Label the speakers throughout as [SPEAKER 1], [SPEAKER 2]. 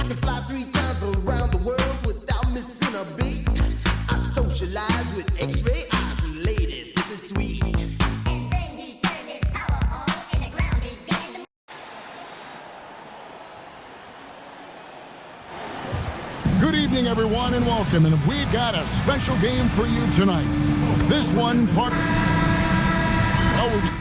[SPEAKER 1] can fly 3 times around the world without missing a beat. I socialize with X-ray eyes and ladies, this is sweet.
[SPEAKER 2] And then he turned his power on and the ground began to...
[SPEAKER 3] Good evening, everyone, and welcome. And we got a special game for you tonight. This one part... Oh,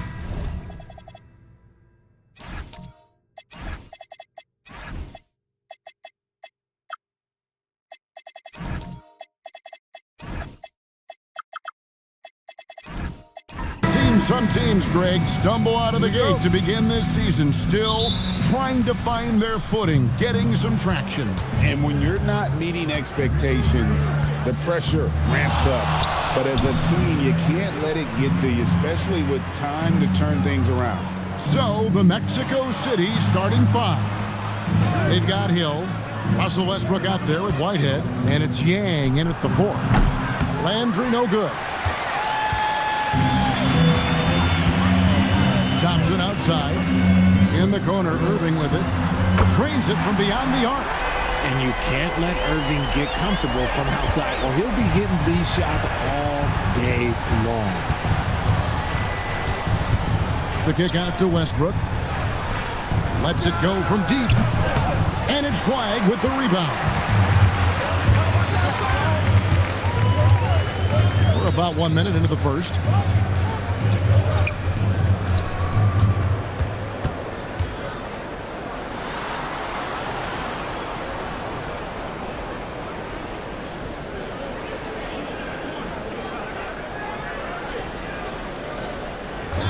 [SPEAKER 3] some teams, Greg, stumble out of the gate to begin this season, still trying to find their footing, getting some traction.
[SPEAKER 4] And when you're not meeting expectations, the pressure ramps up. But as a team, you can't let it get to you, especially with time to turn things around.
[SPEAKER 3] So, the Mexico City starting 5. They've got Hill, Russell Westbrook out there with Whitehead, and it's Yang in at the 4. Landry no good. Thompson outside. In the corner, Irving with it. Trains it from beyond the arc.
[SPEAKER 5] And you can't let Irving get comfortable from outside, or he'll be hitting these shots all day long.
[SPEAKER 3] The kick out to Westbrook. Lets it go from deep. And it's flagged with the rebound. We're about 1 minute into the first.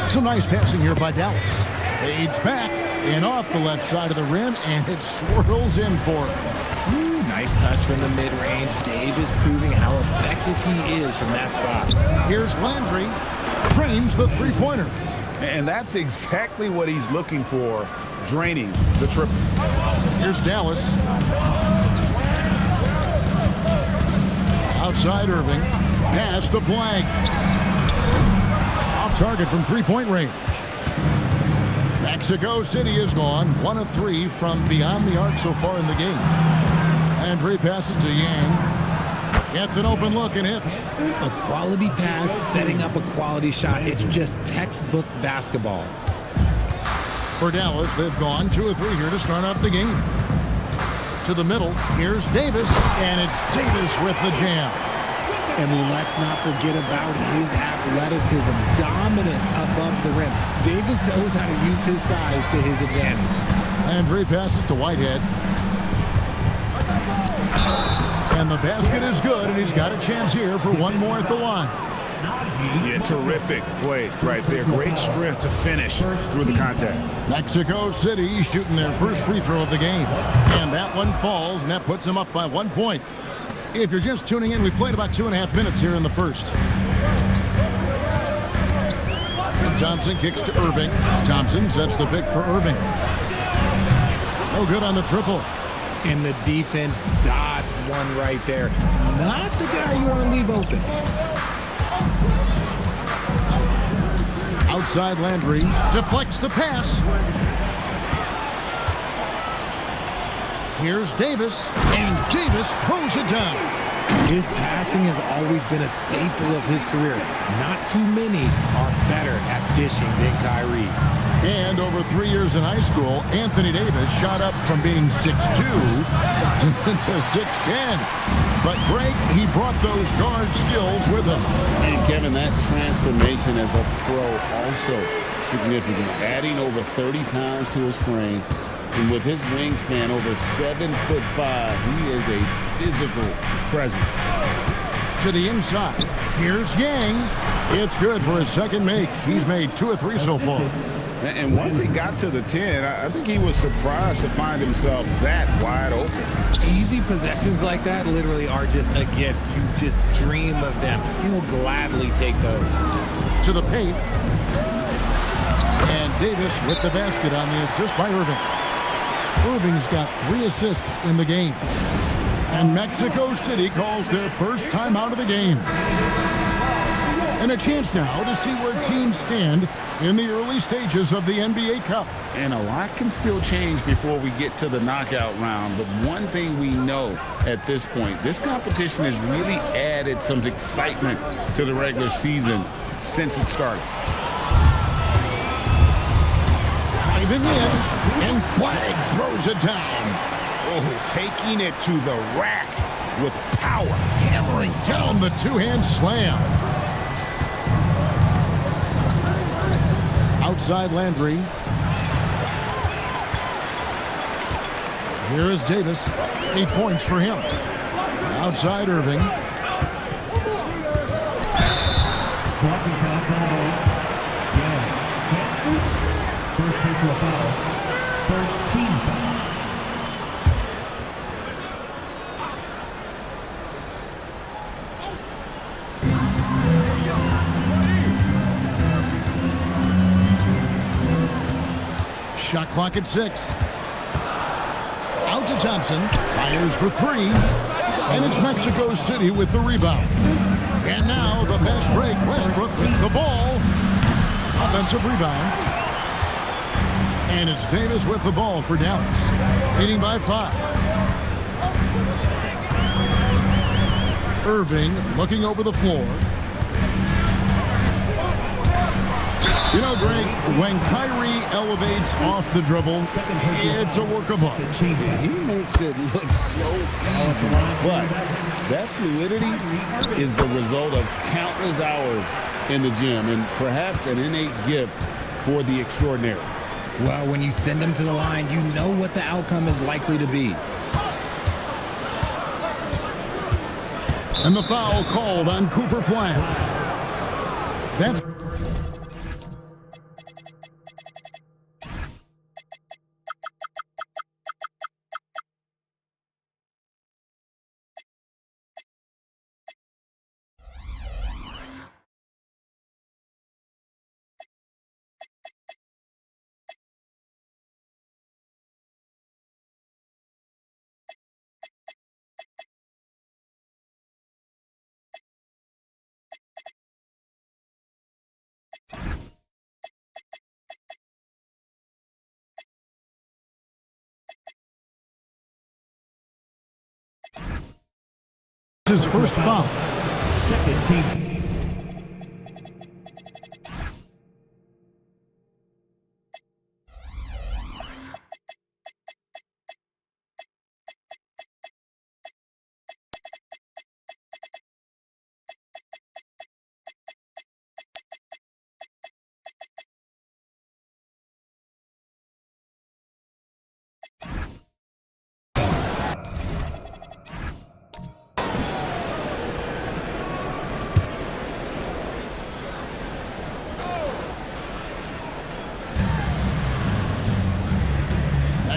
[SPEAKER 3] Some nice passing here by Dallas. Fades back and off the left side of the rim, and it swirls in for him.
[SPEAKER 5] Nice touch from the mid-range. Davis proving how effective he is from that spot.
[SPEAKER 3] Here's Landry. Trains the three-pointer.
[SPEAKER 4] And that's exactly what he's looking for, draining the triple.
[SPEAKER 3] Here's Dallas. Outside Irving. Pass to Flag. Off target from three-point range. Mexico City is gone. 1 of 3 from beyond the arc so far in the game. Landry passes to Yang. Gets an open look and hits.
[SPEAKER 5] A quality pass, setting up a quality shot. It's just textbook basketball.
[SPEAKER 3] For Dallas, they've gone 2 of 3 here to start out the game. To the middle, here's Davis, and it's Davis with the jam.
[SPEAKER 5] And let's not forget about his athleticism, dominant above the rim. Davis knows how to use his size to his advantage.
[SPEAKER 3] Landry passes to Whitehead. And the basket is good, and he's got a chance here for one more at the line.
[SPEAKER 4] Yeah, terrific play right there. Great strength to finish through the contact.
[SPEAKER 3] Mexico City shooting their first free throw of the game. And that one falls, and that puts them up by 1 point. If you're just tuning in, we played about 2.5 minutes here in the first. And Thompson kicks to Irving. Thompson sets the pick for Irving. No good on the triple.
[SPEAKER 5] And the defense dodged one right there. Not the guy you want to leave open.
[SPEAKER 3] Outside Landry deflects the pass. Here's Davis, and Davis throws it down.
[SPEAKER 5] His passing has always been a staple of his career. Not too many are better at dishing than Kyrie.
[SPEAKER 3] And over 3 years in high school, Anthony Davis shot up from being 6'2" to 6'10". But Greg, he brought those guard skills with him.
[SPEAKER 4] And Kevin, that transformation as a pro also significant. Adding over 30 pounds to his frame. And with his wingspan over 7'5", he is a physical presence.
[SPEAKER 3] To the inside, here's Yang. It's good for his second make. He's made 2 of 3 so far.
[SPEAKER 4] And once he got to the 10, I think he was surprised to find himself that wide open.
[SPEAKER 5] Easy possessions like that literally are just a gift. You just dream of them. He'll gladly take those.
[SPEAKER 3] To the paint. And Davis with the basket on the assist by Irving. Irving's got 3 assists in the game. And Mexico City calls their first time out of the game. And a chance now to see where teams stand in the early stages of the NBA Cup.
[SPEAKER 4] And a lot can still change before we get to the knockout round. But one thing we know at this point, this competition has really added some excitement to the regular season since it started.
[SPEAKER 3] Driving in, and Flag throws it down.
[SPEAKER 4] Oh, taking it to the rack with power.
[SPEAKER 3] Hammering down the two-hand slam. Outside Landry. Here is Davis. 8 points for him. Outside Irving.
[SPEAKER 6] Blocking foul called. Yeah. First personal foul. First team foul.
[SPEAKER 3] Shot clock at 6. Out to Thompson. Fires for 3. And it's Mexico City with the rebound. And now the fast break. Westbrook with the ball. Offensive rebound. And it's Davis with the ball for Dallas. Leading by 5. Irving looking over the floor. You know, Greg, when Kyrie elevates off the dribble, it's a work of art.
[SPEAKER 4] He makes it look so easy. But that fluidity is the result of countless hours in the gym and perhaps an innate gift for the extraordinary.
[SPEAKER 5] Well, when you send them to the line, you know what the outcome is likely to be.
[SPEAKER 3] And the foul called on Cooper Flag. That's his first foul.
[SPEAKER 6] Second team.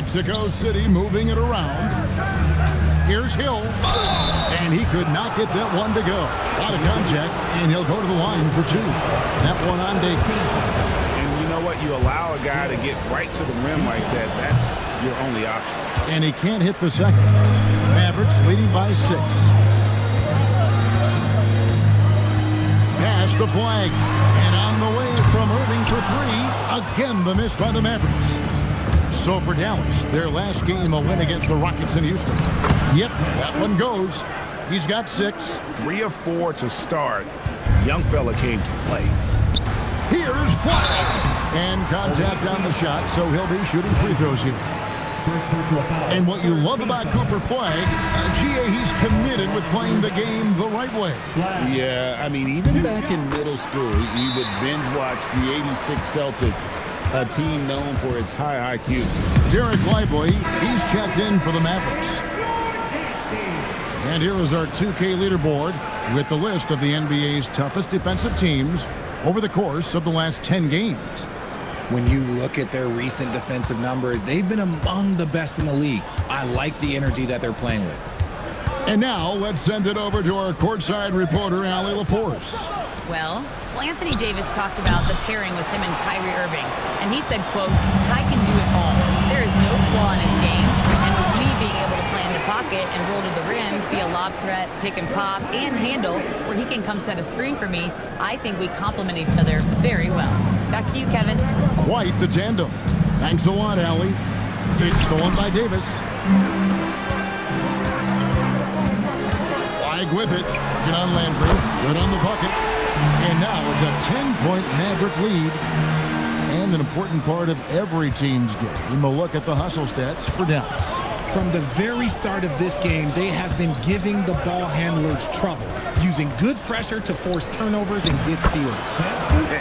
[SPEAKER 3] Mexico City moving it around. Here's Hill. And he could not get that one to go. Out of contact, and he'll go to the line for 2. That one on Davis.
[SPEAKER 4] And you know what? You allow a guy to get right to the rim like that. That's your only option.
[SPEAKER 3] And he can't hit the second. Mavericks leading by 6. Pass the Flag. And on the way from Irving for 3. Again, the miss by the Mavericks. So for Dallas, their last game, a win against the Rockets in Houston. Yep, that one goes. He's got 6.
[SPEAKER 7] 3 of 4 to start. Young fella came to play.
[SPEAKER 3] Here's Flag. And contact on the shot, so he'll be shooting free throws here. And what you love about Cooper Flag, GA, he's committed with playing the game the right way.
[SPEAKER 4] Yeah, I mean, even back in middle school, we would binge watch the '86 Celtics, a team known for its high IQ.
[SPEAKER 3] Derek Lively, he's checked in for the Mavericks. And here is our 2K leaderboard with the list of the NBA's toughest defensive teams over the course of the last 10 games.
[SPEAKER 5] When you look at their recent defensive numbers, they've been among the best in the league. I like the energy that they're playing with.
[SPEAKER 3] And now let's send it over to our courtside reporter, Allie LaForce.
[SPEAKER 8] Well, Anthony Davis talked about the pairing with him and Kyrie Irving, and he said, quote, "Kai can do it all. There is no flaw in his game, and with me being able to play in the pocket, bucket and roll to the rim, be a lob threat, pick and pop, and handle, where he can come set a screen for me, I think we complement each other very well. Back to you, Kevin.
[SPEAKER 3] Quite the tandem. Thanks a lot, Allie. It's stolen by Davis. Flag with it. Working on Landry. Good on the bucket. And now it's a 10-point Maverick lead. And an important part of every team's game, a look at the hustle stats for Dallas.
[SPEAKER 5] From the very start of this game, they have been giving the ball handlers trouble, using good pressure to force turnovers and get steals.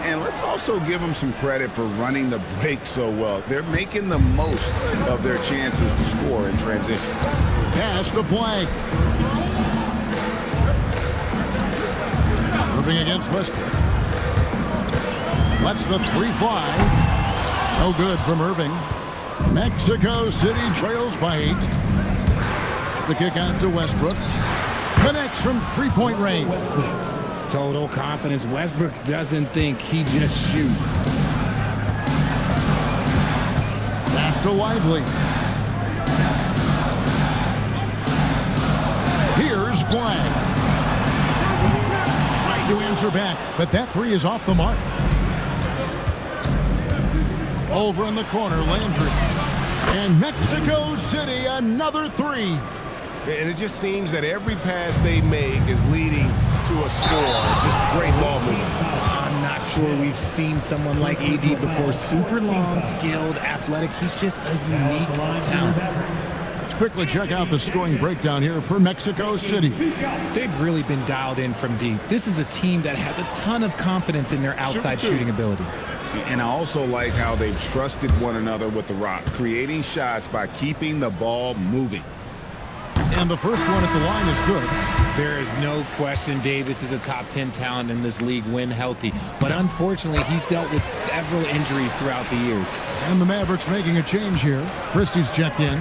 [SPEAKER 7] And let's also give them some credit for running the break so well. They're making the most of their chances to score in transition.
[SPEAKER 3] Pass the flag. Moving against Westbrook. Lets the three fly. No good from Irving. Mexico City trails by 8. The kick out to Westbrook. Connects from three-point range.
[SPEAKER 5] Total confidence. Westbrook doesn't think, he just shoots.
[SPEAKER 3] Pass to Lively. Here's Flag. Trying to answer back, but that three is off the mark. Over in the corner, Landry. And Mexico City, another three.
[SPEAKER 7] And it just seems that every pass they make is leading to a score. Just great ball movement.
[SPEAKER 5] I'm not sure we've seen someone like AD before. Super long, skilled, athletic. He's just a unique talent.
[SPEAKER 3] Let's quickly check out the scoring breakdown here for Mexico City.
[SPEAKER 5] They've really been dialed in from deep. This is a team that has a ton of confidence in their outside shooting ability.
[SPEAKER 7] And I also like how they've trusted one another with the rock, creating shots by keeping the ball moving.
[SPEAKER 3] And the first one at the line is good.
[SPEAKER 5] There is no question Davis is a top 10 talent in this league when healthy. But unfortunately, he's dealt with several injuries throughout the years.
[SPEAKER 3] And the Mavericks making a change here. Christie's checked in.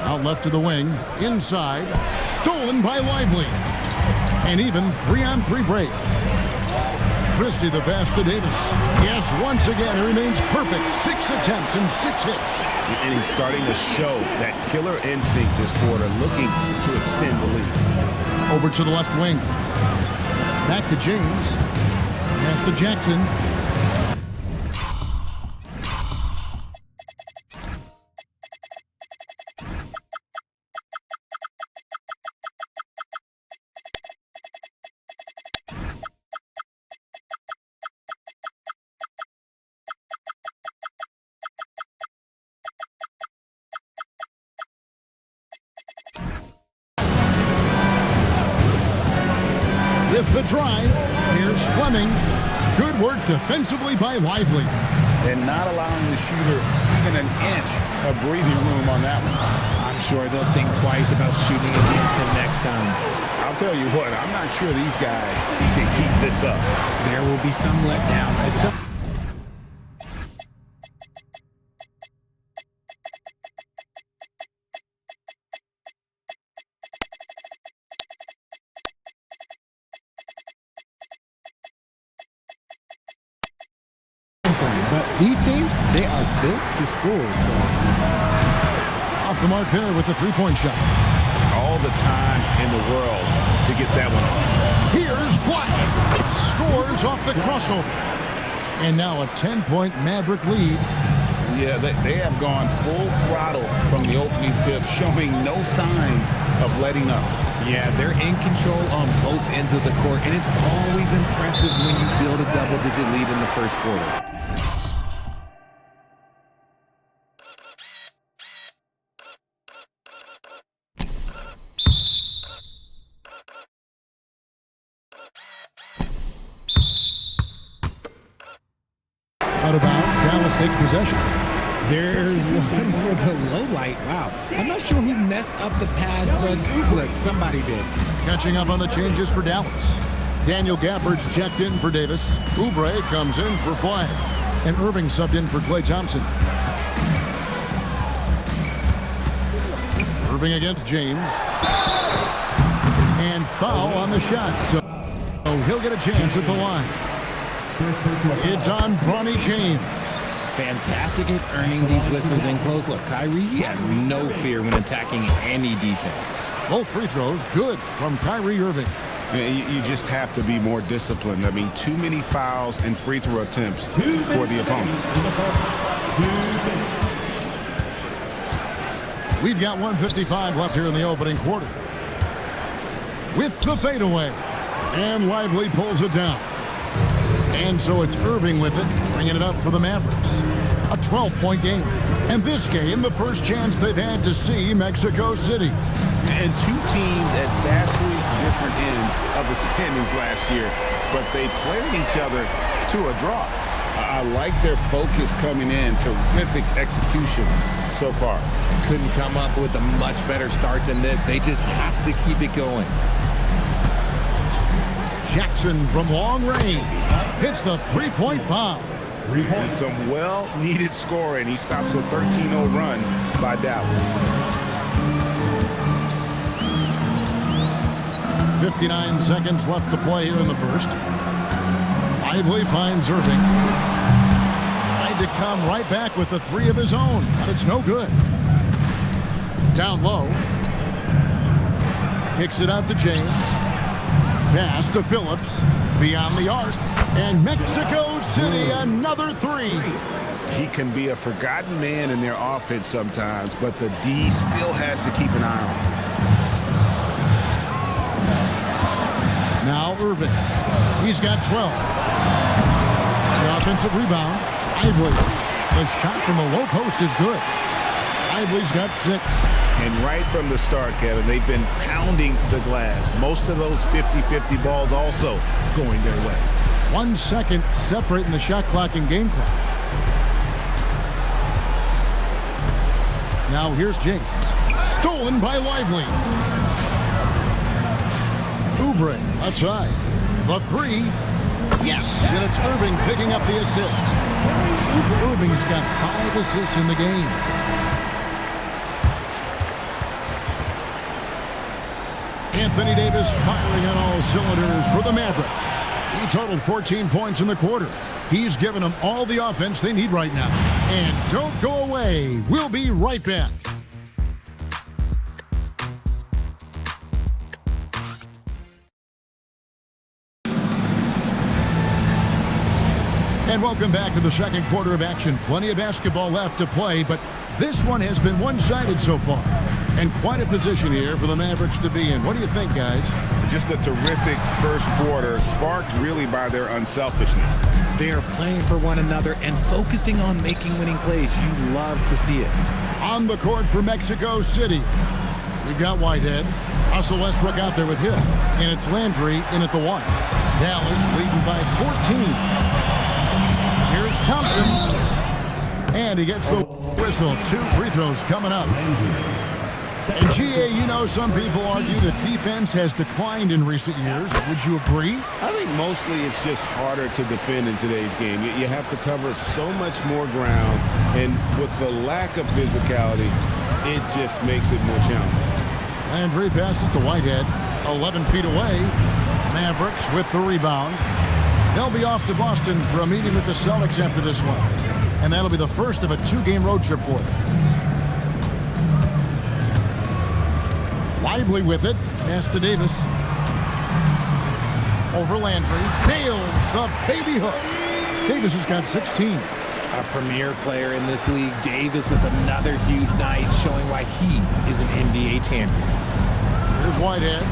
[SPEAKER 3] Out left to the wing. Inside. Stolen by Lively. And even 3-on-3 break. Christie the pass to Davis. Yes, once again, it remains perfect. 6 attempts and 6 hits.
[SPEAKER 7] And he's starting to show that killer instinct this quarter, looking to extend the lead.
[SPEAKER 3] Over to the left wing. Back to James. Pass to Jackson. With the drive, here's Fleming. Good work defensively by Lively.
[SPEAKER 4] And not allowing the shooter even an inch of breathing room on that one.
[SPEAKER 5] I'm sure they'll think twice about shooting against him next time.
[SPEAKER 7] I'll tell you what, I'm not sure these guys can keep this up.
[SPEAKER 5] There will be some letdown. But these teams, they are built to score. So.
[SPEAKER 3] Off the mark there with the three-point shot.
[SPEAKER 7] All the time in the world to get that one off.
[SPEAKER 3] Here's Flag. Scores off the crossover. And now a 10-point Maverick lead.
[SPEAKER 7] Yeah, they have gone full throttle from the opening tip, showing no signs of letting up.
[SPEAKER 5] Yeah, they're in control on both ends of the court, and it's always impressive when you build a double-digit lead in the first quarter.
[SPEAKER 3] Out of bounds, Dallas takes possession.
[SPEAKER 5] There's one for the low light. Wow. I'm not sure who messed up the pass, but look, somebody did.
[SPEAKER 3] Catching up on the changes for Dallas. Daniel Gafford's checked in for Davis. Oubre comes in for Flag. And Irving subbed in for Klay Thompson. Irving against James. And foul on the shot. So he'll get a chance at the line. It's on Bronny James.
[SPEAKER 5] Fantastic at earning these whistles in close. Look, Kyrie, he has no fear when attacking any defense.
[SPEAKER 3] Both free throws good from Kyrie Irving.
[SPEAKER 7] Yeah, you just have to be more disciplined. I mean, too many fouls and free throw attempts for the opponent.
[SPEAKER 3] We've got 1:55 left here in the opening quarter. With the fadeaway. And Lively pulls it down. And so it's Irving with it, bringing it up for the Mavericks. A 12-point game. And this game, the first chance they've had to see Mexico City.
[SPEAKER 7] And two teams at vastly different ends of the standings last year, but they played each other to a draw.
[SPEAKER 4] I like their focus coming in. Terrific execution so far.
[SPEAKER 5] Couldn't come up with a much better start than this. They just have to keep it going.
[SPEAKER 3] Jackson from long range hits the three-point bomb.
[SPEAKER 7] And some well-needed scoring. He stops a 13-0 run by Dallas.
[SPEAKER 3] 59 seconds left to play here in the first. Lively finds Irving. Tried to come right back with the three of his own, but it's no good. Down low. Kicks it out to James. Pass to Phillips. Beyond the arc. And Mexico City, another three.
[SPEAKER 7] He can be a forgotten man in their offense sometimes, but the D still has to keep an eye on him.
[SPEAKER 3] Now Irving. He's got 12. The offensive rebound. Lively. The shot from the low post is good. Lively's got 6.
[SPEAKER 7] And right from the start, Kevin, they've been pounding the glass. Most of those 50-50 balls also going their way.
[SPEAKER 3] 1 second separating the shot clock and game clock. Now here's James. Stolen by Lively. Oubre outside. The three. Yes! And it's Irving picking up the assist. Irving's got 5 assists in the game. Anthony Davis firing on all cylinders for the Mavericks. He totaled 14 points in the quarter. He's given them all the offense they need right now. And don't go away. We'll be right back. And welcome back to the second quarter of action. Plenty of basketball left to play, but this one has been one-sided so far. And quite a position here for the Mavericks to be in. What do you think, guys?
[SPEAKER 7] Just a terrific first quarter, sparked really by their unselfishness.
[SPEAKER 5] They are playing for one another and focusing on making winning plays. You love to see it.
[SPEAKER 3] On the court for Mexico City, we've got Whitehead. Russell Westbrook out there with him. And it's Landry in at the 1. Dallas leading by 14. Here's Thompson. And he gets the whistle. 2 free throws coming up. And GA, you know, some people argue that defense has declined in recent years. Would you agree?
[SPEAKER 4] I think mostly it's just harder to defend in today's game. You have to cover so much more ground, and with the lack of physicality, it just makes it more challenging.
[SPEAKER 3] Landry passes to Whitehead, 11 feet away. Mavericks with the rebound. They'll be off to Boston for a meeting with the Celtics after this one. And that'll be the first of a 2-game road trip for them. Lively with it. Pass to Davis. Over Landry. Nails the baby hook. Davis has got 16.
[SPEAKER 5] A premier player in this league, Davis with another huge night, showing why he is an NBA champion.
[SPEAKER 3] Here's Whitehead.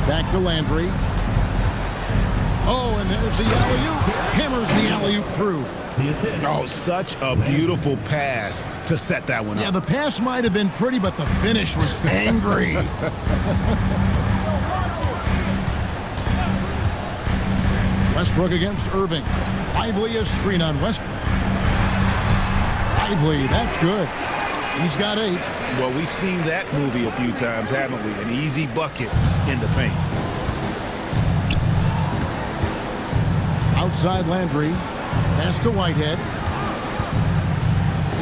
[SPEAKER 3] Back to Landry. Oh, and there's the alley-oop. Hammers the alley-oop through.
[SPEAKER 7] Oh, such a beautiful pass to set that one up.
[SPEAKER 3] Yeah, the pass might have been pretty, but the finish was angry. Westbrook against Irving. Lively a screen on Westbrook. Lively, that's good. He's got 8.
[SPEAKER 7] Well, we've seen that movie a few times, haven't we? An easy bucket in the paint.
[SPEAKER 3] Outside Landry. Pass to Whitehead.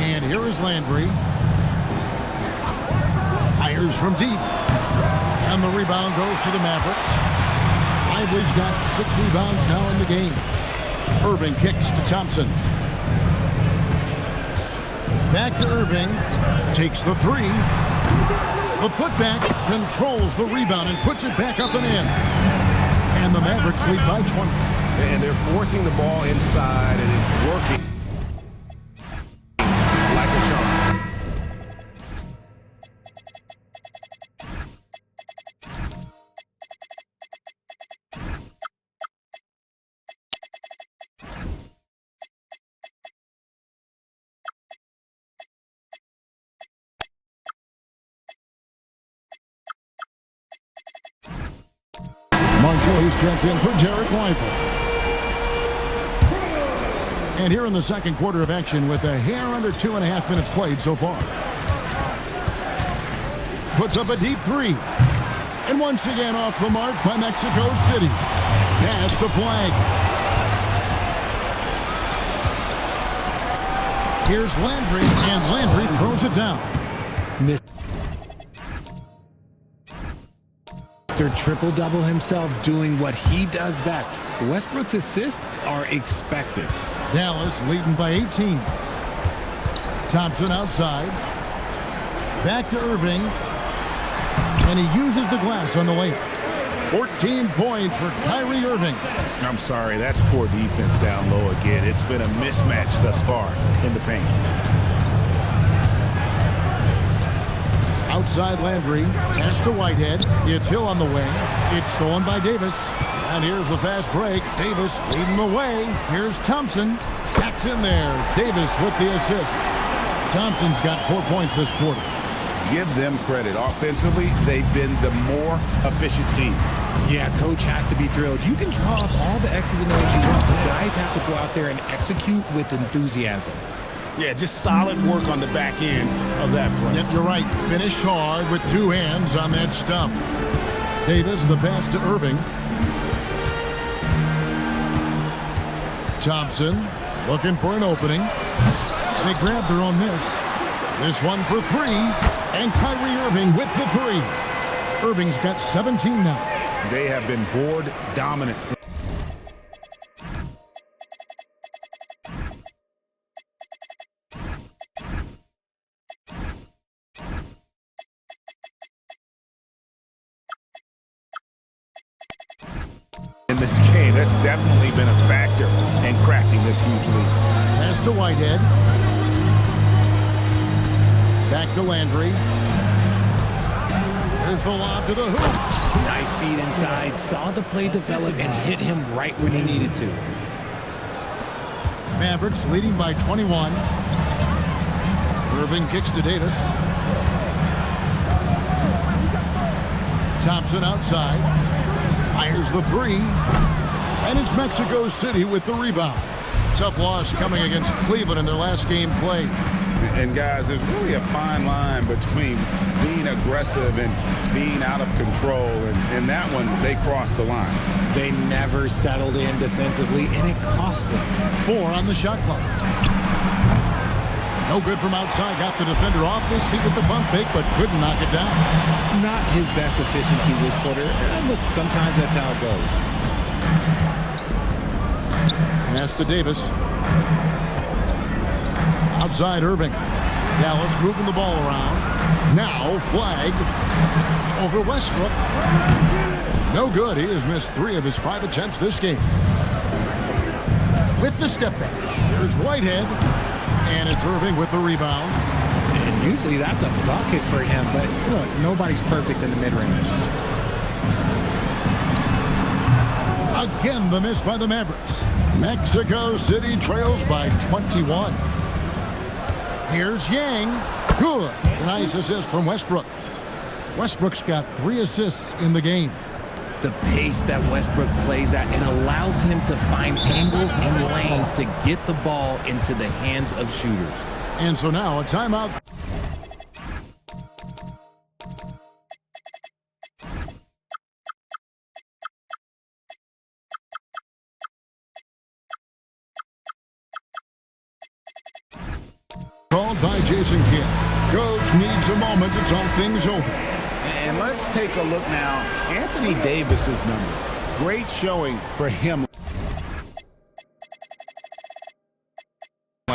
[SPEAKER 3] And here is Landry. Fires from deep. And the rebound goes to the Mavericks. Lively's got 6 rebounds now in the game. Irving kicks to Thompson. Back to Irving. Takes the three. The putback controls the rebound and puts it back up and in. And the Mavericks lead by 20.
[SPEAKER 9] And they're forcing the ball inside, and it's working like a charm.
[SPEAKER 3] Marshall, who's checked in for Derek Weifel. And here in the second quarter of action with a hair under 2.5 minutes played so far. Puts up a deep three. And once again off the mark by Mexico City. Pass to Flag. Here's Landry, and Landry throws it down.
[SPEAKER 5] Mr. Triple-double himself doing what he does best. Westbrook's assists are expected.
[SPEAKER 3] Dallas leading by 18. Thompson outside. Back to Irving. And he uses the glass on the layup. 14 points for Kyrie Irving.
[SPEAKER 7] I'm sorry, that's poor defense down low again. It's been a mismatch thus far in the paint.
[SPEAKER 3] Outside Landry. Pass to Whitehead. It's Hill on the wing. It's stolen by Davis. And here's the fast break. Davis leading the way. Here's Thompson. That's in there. Davis with the assist. Thompson's got 4 points this quarter.
[SPEAKER 7] Give them credit. Offensively, they've been the more efficient team.
[SPEAKER 5] Yeah, coach has to be thrilled. You can draw up all the X's and O's you want, but guys have to go out there and execute with enthusiasm.
[SPEAKER 7] Yeah, just solid work on the back end of that play.
[SPEAKER 3] Yep, you're right. Finish hard with two hands on that stuff. Davis, the pass to Irving. Thompson looking for an opening. They grab their own miss. This one for three. And Kyrie Irving with the three. Irving's got 17 now.
[SPEAKER 7] They have been board dominant. In this game, that's definitely been a factor in crafting this huge lead.
[SPEAKER 3] Pass to Whitehead. Back to Landry. Here's the lob to the hoop.
[SPEAKER 5] Nice feed inside. Saw the play develop and hit him right when he needed to.
[SPEAKER 3] Mavericks leading by 21. Irving kicks to Davis. Thompson outside. Fires the three. And it's Mexico City with the rebound. Tough loss coming against Cleveland in their last game played.
[SPEAKER 7] And guys, there's really a fine line between being aggressive and being out of control. And that one, they crossed the line.
[SPEAKER 5] They never settled in defensively, and it cost them.
[SPEAKER 3] 4 on the shot clock. No good from outside. Got the defender off his feet with the bump fake, but couldn't knock it down.
[SPEAKER 5] Not his best efficiency this quarter. Look, sometimes that's how it goes.
[SPEAKER 3] Pass to Davis. Outside Irving. Dallas moving the ball around. Now Flag over Westbrook. No good. He has missed 3 of his 5 attempts this game. With the step back. Here's Whitehead. And it's Irving with the rebound.
[SPEAKER 5] And usually that's a bucket for him, but look, nobody's perfect in the mid-range.
[SPEAKER 3] Again, the miss by the Mavericks. Mexico City trails by 21. Here's Yang. Good. Nice assist from Westbrook. Westbrook's got 3 assists in the game.
[SPEAKER 5] The pace that Westbrook plays at, it allows him to find angles and lanes to get the ball into the hands of shooters.
[SPEAKER 3] And so now a timeout. Called by Jason Kidd. Coach needs a moment to talk things over.
[SPEAKER 7] And let's take a look now. Anthony Davis's number. Great showing for him.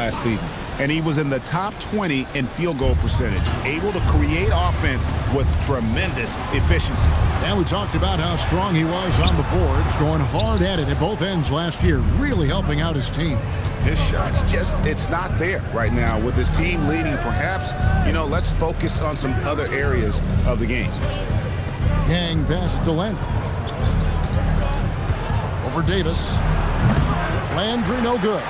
[SPEAKER 7] last season. And he was in the top 20 in field goal percentage, able to create offense with tremendous efficiency.
[SPEAKER 3] And we talked about how strong he was on the boards, going hard at it at both ends last year, really helping out his team.
[SPEAKER 7] His shots it's not there right now with his team leading. Perhaps, let's focus on some other areas of the game.
[SPEAKER 3] Yang passes to Landry. Over Davis. Landry no good.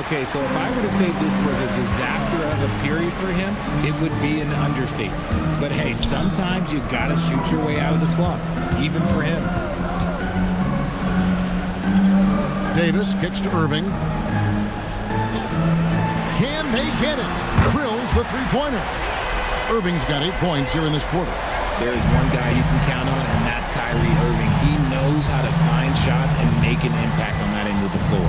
[SPEAKER 5] Okay, so if I were to say this was a disaster of a period for him, it would be an understatement. But hey, sometimes you gotta shoot your way out of the slump, even for him.
[SPEAKER 3] Davis kicks to Irving. Can they get it? Drills the three-pointer. Irving's got 8 points here in this quarter.
[SPEAKER 5] There's one guy you can count on, and that's Kyrie Irving. He knows how to find shots and make an impact on that end of the floor.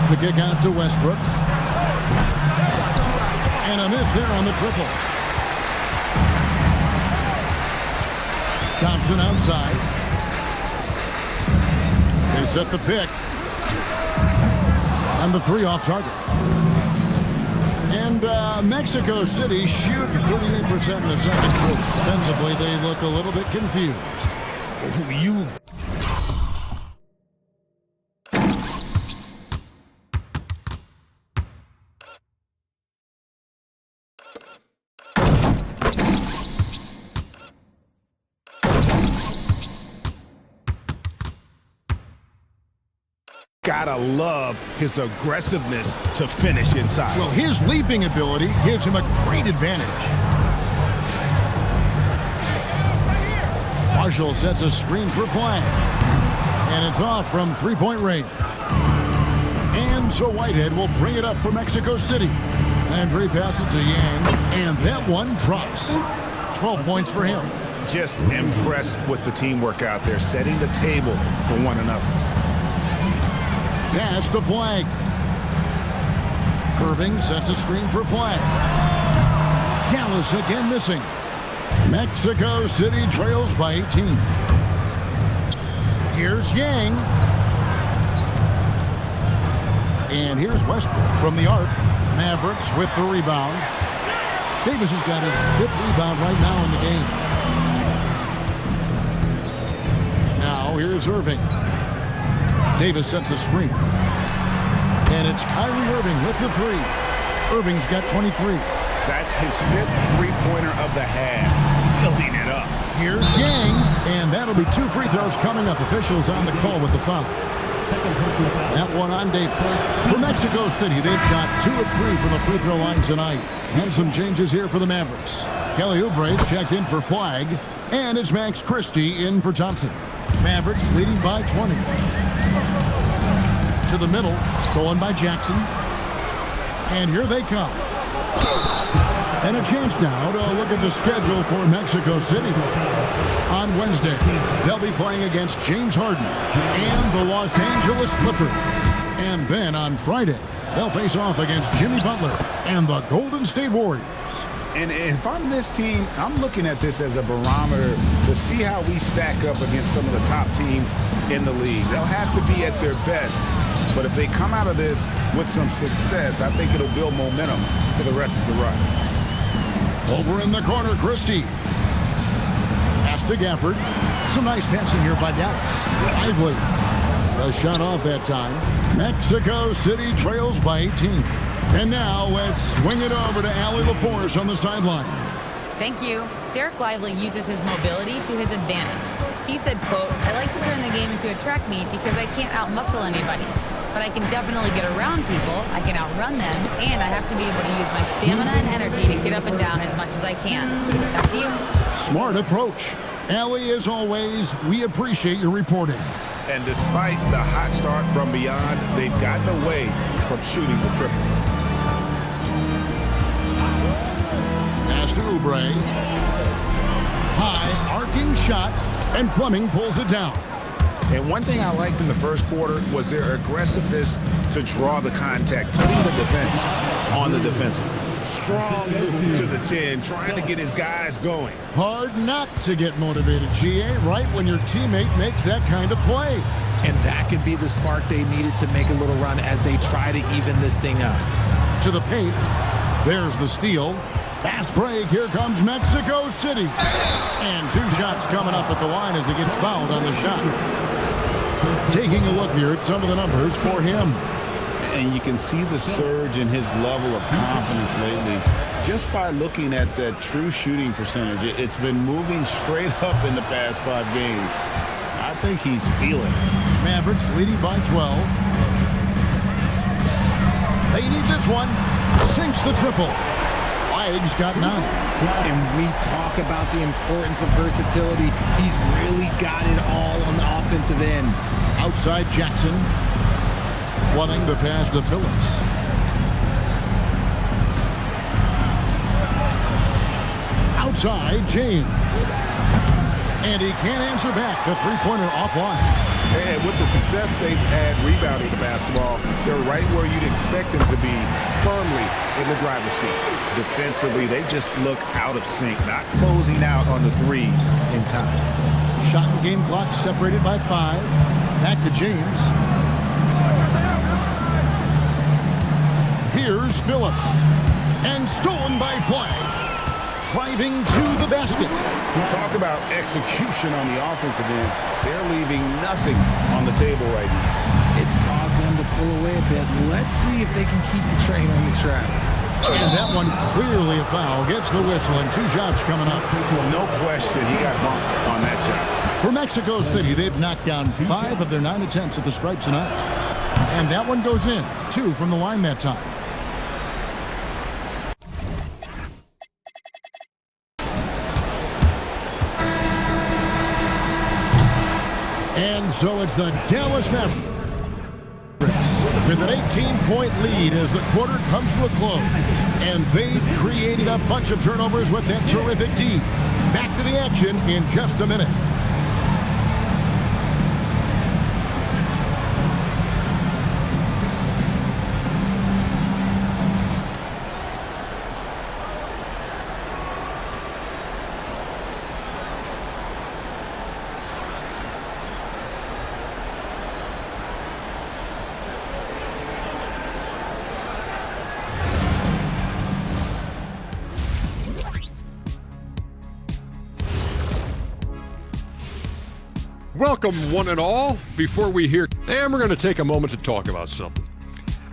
[SPEAKER 3] The kick out to Westbrook. And a miss there on the triple. Thompson outside. They set the pick. And the three off target. And Mexico City shooting 38% in the second quarter. Defensively, they look a little bit confused.
[SPEAKER 7] Gotta love his aggressiveness to finish inside.
[SPEAKER 3] Well, his leaping ability gives him a great advantage. Marshall sets a screen for Flag. And it's off from three-point range. And so Whitehead will bring it up for Mexico City. Landry passes to Yang, and that one drops. 12 points for him.
[SPEAKER 7] Just impressed with the teamwork out there, setting the table for one another.
[SPEAKER 3] Pass to Flag. Irving sets a screen for Flag. Gallus again missing. Mexico City trails by 18. Here's Yang. And here's Westbrook from the arc. Mavericks with the rebound. Davis has got his 5th rebound right now in the game. Now here's Irving. Davis sets a screen. And it's Kyrie Irving with the three. Irving's got 23.
[SPEAKER 7] That's his 5th three-pointer of the half. Filling it up.
[SPEAKER 3] Here's Yang. And that'll be 2 free throws coming up. Officials on the call with the foul. That one on Davis. For Mexico City, they've shot 2 of 3 from the free throw line tonight. And some changes here for the Mavericks. Kelly Oubre's checked in for Flag. And it's Max Christie in for Thompson. Mavericks leading by 20. To the middle, stolen by Jackson. And here they come. And a chance now to look at the schedule for Mexico City. On Wednesday, they'll be playing against James Harden and the Los Angeles Clippers. And then on Friday, they'll face off against Jimmy Butler and the Golden State Warriors.
[SPEAKER 7] And if I'm this team, I'm looking at this as a barometer to see how we stack up against some of the top teams in the league. They'll have to be at their best. But if they come out of this with some success, I think it'll build momentum for the rest of the run.
[SPEAKER 3] Over in the corner, Christie. Pass to Gafford. Some nice passing here by Dallas. Lively. A shot off that time. Mexico City trails by 18. And now let's swing it over to Allie LaForce on the sideline.
[SPEAKER 8] Thank you. Derek Lively uses his mobility to his advantage. He said, quote, "I like to turn the game into a track meet because I can't outmuscle anybody. But I can definitely get around people, I can outrun them, and I have to be able to use my stamina and energy to get up and down as much as I can." Back to you.
[SPEAKER 3] Smart approach. Allie, as always, we appreciate your reporting.
[SPEAKER 7] And despite the hot start from beyond, they've gotten away from shooting the triple.
[SPEAKER 3] Pass to Oubre. High, arcing shot, and Fleming pulls it down.
[SPEAKER 7] And one thing I liked in the first quarter was their aggressiveness to draw the contact, putting the defense on the defensive. Strong move to the 10, trying to get his guys going.
[SPEAKER 3] Hard not to get motivated, GA, right when your teammate makes that kind of play.
[SPEAKER 5] And that could be the spark they needed to make a little run as they try to even this thing up.
[SPEAKER 3] To the paint. There's the steal. Fast break. Here comes Mexico City. And 2 shots coming up at the line as he gets fouled on the shot. Taking a look here at some of the numbers for him.
[SPEAKER 7] And you can see the surge in his level of confidence lately. Just by looking at that true shooting percentage, it's been moving straight up in the past 5 games. I think he's feeling it.
[SPEAKER 3] Mavericks leading by 12. They need this one. Sinks the triple. Flag's got 9.
[SPEAKER 5] And we talk about the importance of versatility. He's really got it all on the offensive end.
[SPEAKER 3] Outside Jackson. Flooding the pass to Phillips. Outside James. And he can't answer back. The three-pointer offline.
[SPEAKER 7] And with the success they've had rebounding the basketball, they're right where you'd expect them to be, firmly in the driver's seat. Defensively, they just look out of sync, not closing out on the threes in time.
[SPEAKER 3] Shot and game clock separated by 5. Back to James. Here's Phillips. And stolen by Flag. Driving to the basket.
[SPEAKER 7] Talk about execution on the offensive end. They're leaving nothing on the table right now.
[SPEAKER 5] It's caused them to pull away a bit. Let's see if they can keep the train on the tracks.
[SPEAKER 3] And that one clearly a foul. Gets the whistle and 2 shots coming up.
[SPEAKER 7] No question, he got bumped on that shot.
[SPEAKER 3] For Mexico City, they've knocked down 5 of their 9 attempts at the stripes tonight. And that one goes in. 2 from the line that time. And so it's the Dallas Mavericks with an 18-point lead as the quarter comes to a close. And they've created a bunch of turnovers with that terrific D. Back to the action in just a minute.
[SPEAKER 10] Welcome, one and all. Before we hear, and we're going to take a moment to talk about something.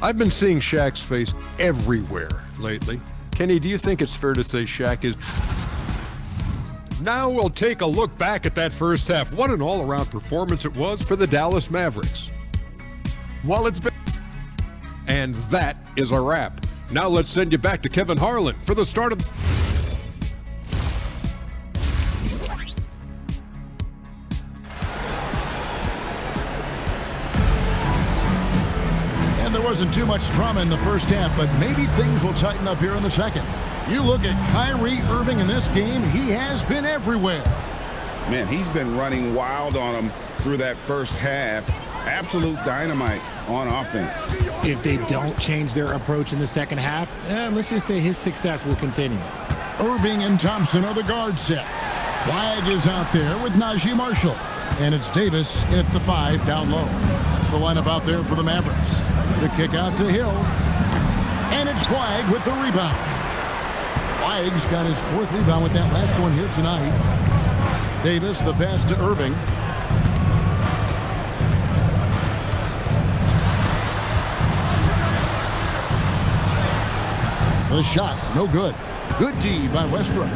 [SPEAKER 10] I've been seeing Shaq's face everywhere lately. Kenny, do you think it's fair to say Shaq is... Now we'll take a look back at that first half. What an all-around performance it was for the Dallas Mavericks. Well, it's been... And that is a wrap. Now let's send you back to Kevin Harlan for the start of...
[SPEAKER 3] There wasn't too much drama in the first half, but maybe things will tighten up here in the second. You look at Kyrie Irving in this game, he has been everywhere.
[SPEAKER 7] Man, he's been running wild on them through that first half. Absolute dynamite on offense.
[SPEAKER 5] If they don't change their approach in the second half, let's just say his success will continue.
[SPEAKER 3] Irving and Thompson are the guard set. Flag is out there with Najee Marshall. And it's Davis at the 5 down low. That's the lineup out there for the Mavericks. The kick out to Hill. And it's Flag with the rebound. Flag's got his 4th rebound with that last one here tonight. Davis, the pass to Irving. The shot, no good. Good D by Westbrook.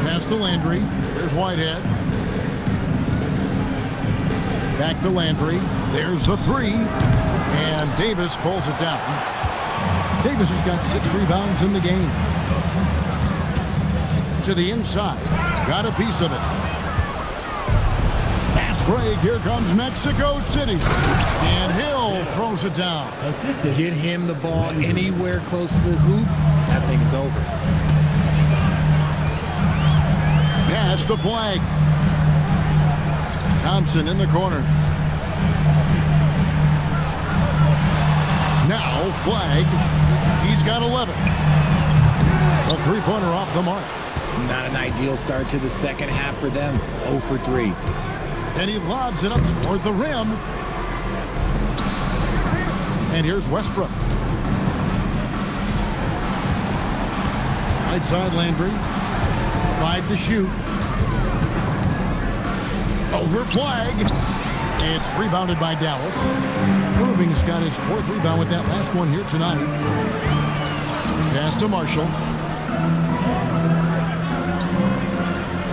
[SPEAKER 3] Pass to Landry. There's Whitehead. Back to Landry. There's the 3. And Davis pulls it down. Davis has got 6 rebounds in the game. To the inside. Got a piece of it. Pass break. Here comes Mexico City. And Hill throws it down.
[SPEAKER 5] Get him the ball anywhere close to the hoop. That thing is over.
[SPEAKER 3] Pass to Flag. Thompson in the corner. Now Flag. He's got 11. A three-pointer off the mark.
[SPEAKER 5] Not an ideal start to the second half for them. 0 for 3.
[SPEAKER 3] And he lobs it up toward the rim. And here's Westbrook. Right side Landry. 5 to shoot. Over flag. It's rebounded by Dallas. Irving's got his 4th rebound with that last one here tonight. Pass to Marshall.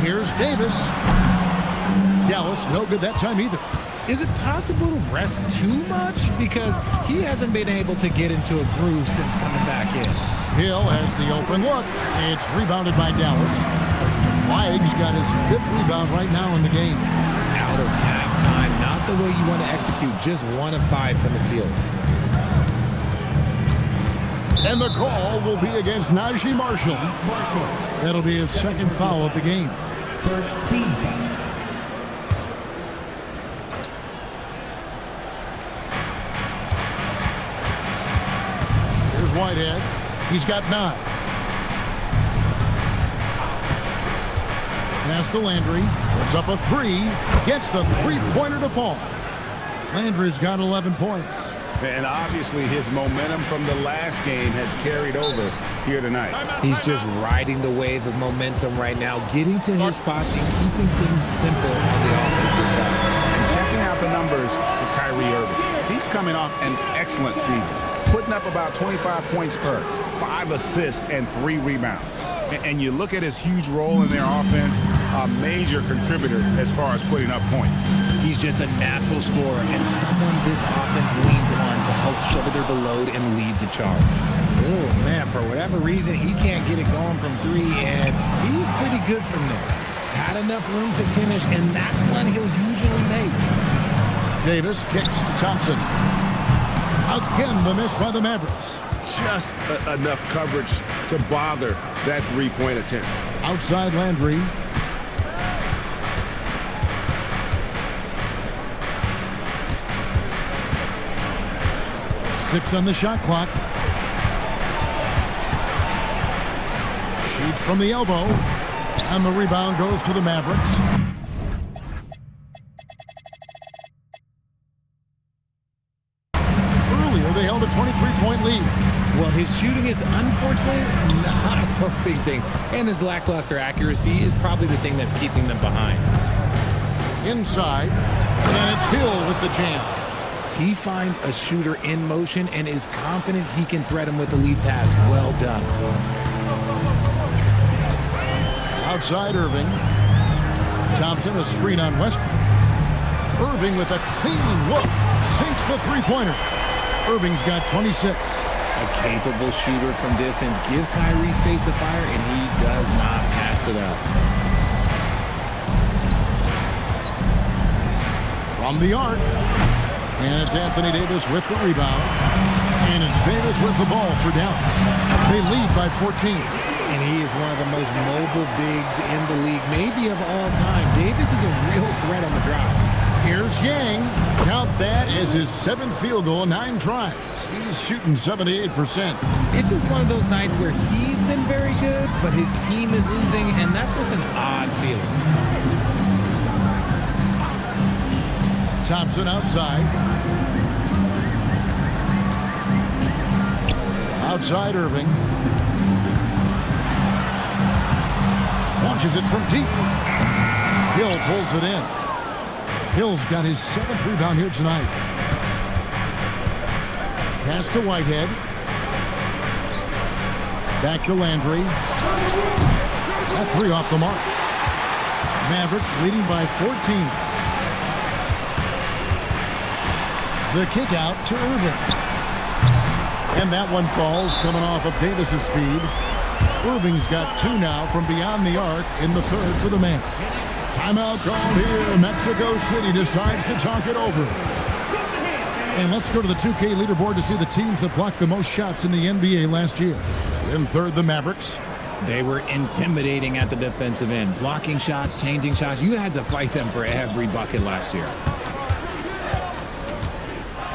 [SPEAKER 3] Here's Davis. Dallas, no good that time either.
[SPEAKER 5] Is it possible to rest too much? Because he hasn't been able to get into a groove since coming back in.
[SPEAKER 3] Hill has the open look. It's rebounded by Dallas. Weig's got his 5th rebound right now in the game.
[SPEAKER 5] Out of halftime, not the way you want to execute, just 1 of 5 from the field.
[SPEAKER 3] And the call will be against Najee Marshall. That'll be his 2nd foul of the game.
[SPEAKER 6] First team foul.
[SPEAKER 3] Here's Whitehead. He's got 9. Pass to Landry. Puts up a 3. Gets the 3-pointer to fall. Landry's got 11 points.
[SPEAKER 7] And obviously his momentum from the last game has carried over here tonight.
[SPEAKER 5] He's just riding the wave of momentum right now, getting to his spots and keeping things simple on the offensive side.
[SPEAKER 7] And checking out the numbers for Kyrie Irving. He's coming off an excellent season, putting up about 25 points per, 5 assists, and 3 rebounds. And you look at his huge role in their offense, a major contributor as far as putting up points.
[SPEAKER 5] He's just a natural scorer and someone this offense leans on to help shoulder the load and lead the charge. Oh, man, for whatever reason, he can't get it going from 3, and he's pretty good from there. Had enough room to finish, and that's one he'll usually make.
[SPEAKER 3] Davis kicks to Thompson. Again, the miss by the Mavericks.
[SPEAKER 7] Just enough coverage to bother that 3-point attempt.
[SPEAKER 3] Outside Landry. Six on the shot clock. Shoots from the elbow. And the rebound goes to the Mavericks. Earlier, they held a 23-point lead.
[SPEAKER 5] Well, his shooting is unfortunately not a big thing. And his lackluster accuracy is probably the thing that's keeping them behind.
[SPEAKER 3] Inside. And it's Hill with the jam.
[SPEAKER 5] He finds a shooter in motion and is confident he can thread him with the lead pass. Well done.
[SPEAKER 3] Outside Irving. Thompson, a screen on Westbrook. Irving with a clean look. Sinks the 3-pointer. Irving's got 26.
[SPEAKER 5] A capable shooter from distance. Give Kyrie space to fire, and he does not pass it up.
[SPEAKER 3] From the arc. And it's Anthony Davis with the rebound. And it's Davis with the ball for Dallas. They lead by 14.
[SPEAKER 5] And he is one of the most mobile bigs in the league, maybe of all time. Davis is a real threat on the drive.
[SPEAKER 3] Here's Yang. Count that as his 7th field goal in 9 tries. He's shooting 78%.
[SPEAKER 5] It's just one of those nights where he's been very good, but his team is losing, and that's just an odd feeling.
[SPEAKER 3] Thompson outside. Outside Irving. Launches it from deep. Hill pulls it in. Hill's got his 7th rebound here tonight. Pass to Whitehead. Back to Landry. That 3 off the mark. Mavericks leading by 14. The kick out to Irving. And that one falls coming off of Davis's feed. Irving's got 2 now from beyond the arc in the 3rd for the man. Timeout called here. Mexico City decides to talk it over. And let's go to the 2K leaderboard to see the teams that blocked the most shots in the NBA last year. In 3rd, the Mavericks.
[SPEAKER 5] They were intimidating at the defensive end. Blocking shots, changing shots. You had to fight them for every bucket last year.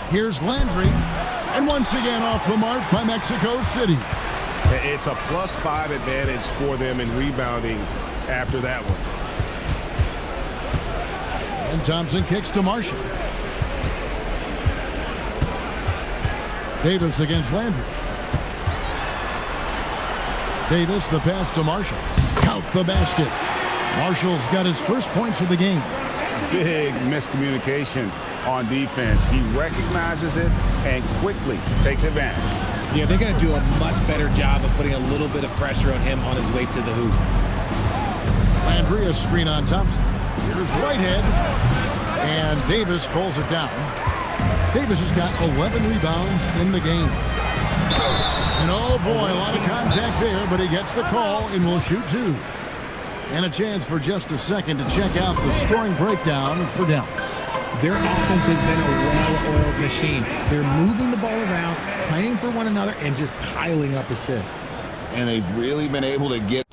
[SPEAKER 3] Here's Landry. And once again off the mark by Mexico City.
[SPEAKER 7] It's a +5 advantage for them in rebounding after that one.
[SPEAKER 3] And Thompson kicks to Marshall. Davis against Landry. Davis, the pass to Marshall. Count the basket. Marshall's got his first points of the game.
[SPEAKER 7] Big miscommunication on defense. He recognizes it and quickly takes advantage.
[SPEAKER 5] Yeah, they're going to do a much better job of putting a little bit of pressure on him on his way to the hoop.
[SPEAKER 3] Landry, a screen on Thompson. Here's Whitehead. And Davis pulls it down. Davis has got 11 rebounds in the game. And oh boy, a lot of contact there, but he gets the call and will shoot two. And a chance for just a second to check out the scoring breakdown for Dallas.
[SPEAKER 5] Their offense has been a well-oiled machine. They're moving the ball around, playing for one another, and just piling up assists.
[SPEAKER 4] And they've really been able to get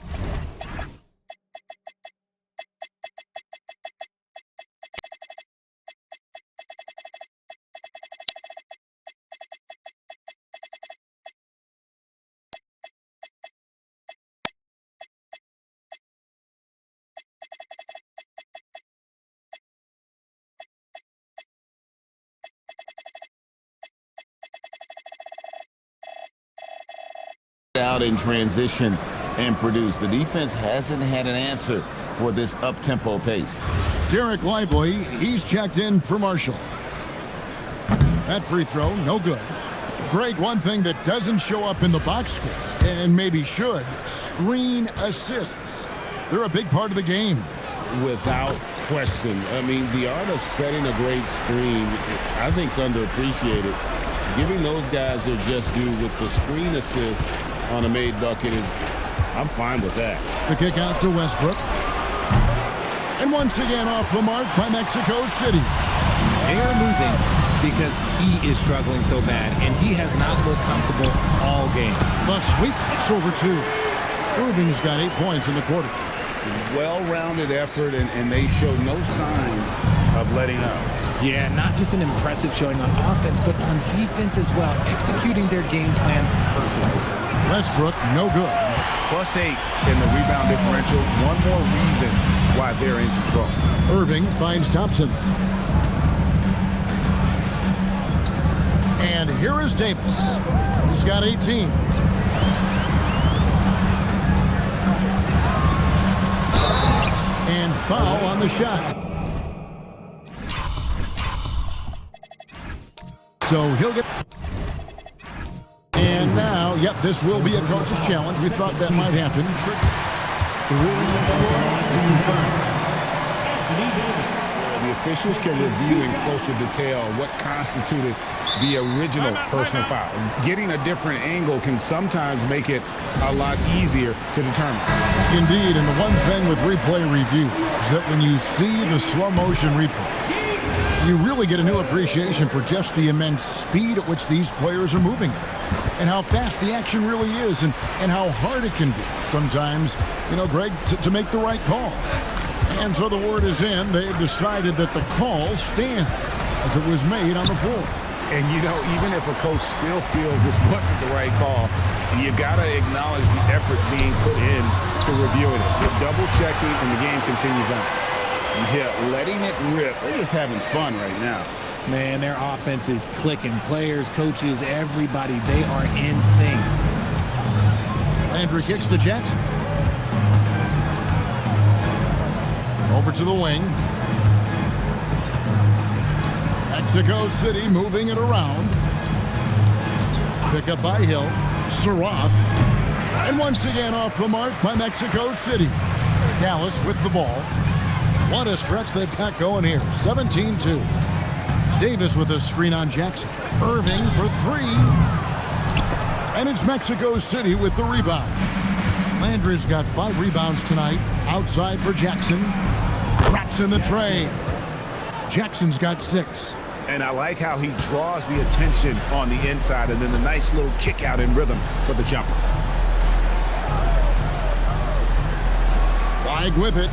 [SPEAKER 4] out in transition and produce. The defense hasn't had an answer for this up-tempo pace.
[SPEAKER 3] Derek Lively, he's checked in for Marshall. That free throw, no good. Greg, one thing that doesn't show up in the box score, and maybe should, screen assists. They're a big part of the game.
[SPEAKER 4] Without question. I mean, the art of setting a great screen, I think, is underappreciated. Giving those guys their just due with the screen assist on a made bucket is, I'm fine with that.
[SPEAKER 3] The kick out to Westbrook. And once again off the mark by Mexico City.
[SPEAKER 5] They are losing because he is struggling so bad, and he has not looked comfortable all game.
[SPEAKER 3] The sweep, it's over two. Irving's got 8 points in the quarter.
[SPEAKER 7] Well-rounded effort, and they show no signs of letting up.
[SPEAKER 5] Yeah, not just an impressive showing on offense, but on defense as well, executing their game plan perfectly.
[SPEAKER 3] Westbrook, no good.
[SPEAKER 7] +8 in the rebound differential. One more reason why they're in control.
[SPEAKER 3] Irving finds Thompson. And here is Davis. He's got 18. And foul on the shot. So he'll get... And now, yep, this will be a coach's challenge. We thought that might happen. The ruling on the floor is confirmed.
[SPEAKER 7] The officials can review in closer detail what constituted the original personal foul. Getting a different angle can sometimes make it a lot easier to determine.
[SPEAKER 3] Indeed, and the one thing with replay review is that when you see the slow motion replay, you really get a new appreciation for just the immense speed at which these players are moving and how fast the action really is and how hard it can be sometimes, you know, Greg, to make the right call. And so the word is in. They've decided that the call stands as it was made on the floor.
[SPEAKER 7] And, you know, even if a coach still feels this wasn't the right call, you got to acknowledge the effort being put in to reviewing it. They're double-checking, and the game continues on. Yeah, letting it rip. They're just having fun right now.
[SPEAKER 5] Man, their offense is clicking. Players, coaches, everybody, they are in sync.
[SPEAKER 3] Landry kicks to Jackson. Over to the wing. Mexico City moving it around. Pick up by Hill. Saroff. And once again off the mark by Mexico City. Dallas with the ball. What a stretch they've got going here. 17-2. Davis with a screen on Jackson. Irving for three. And it's Mexico City with the rebound. Landry's got 5 rebounds tonight. Outside for Jackson. Drops in the tray. Jackson's got 6.
[SPEAKER 7] And I like how he draws the attention on the inside and then the nice little kick out in rhythm for the jumper.
[SPEAKER 3] Flag with it.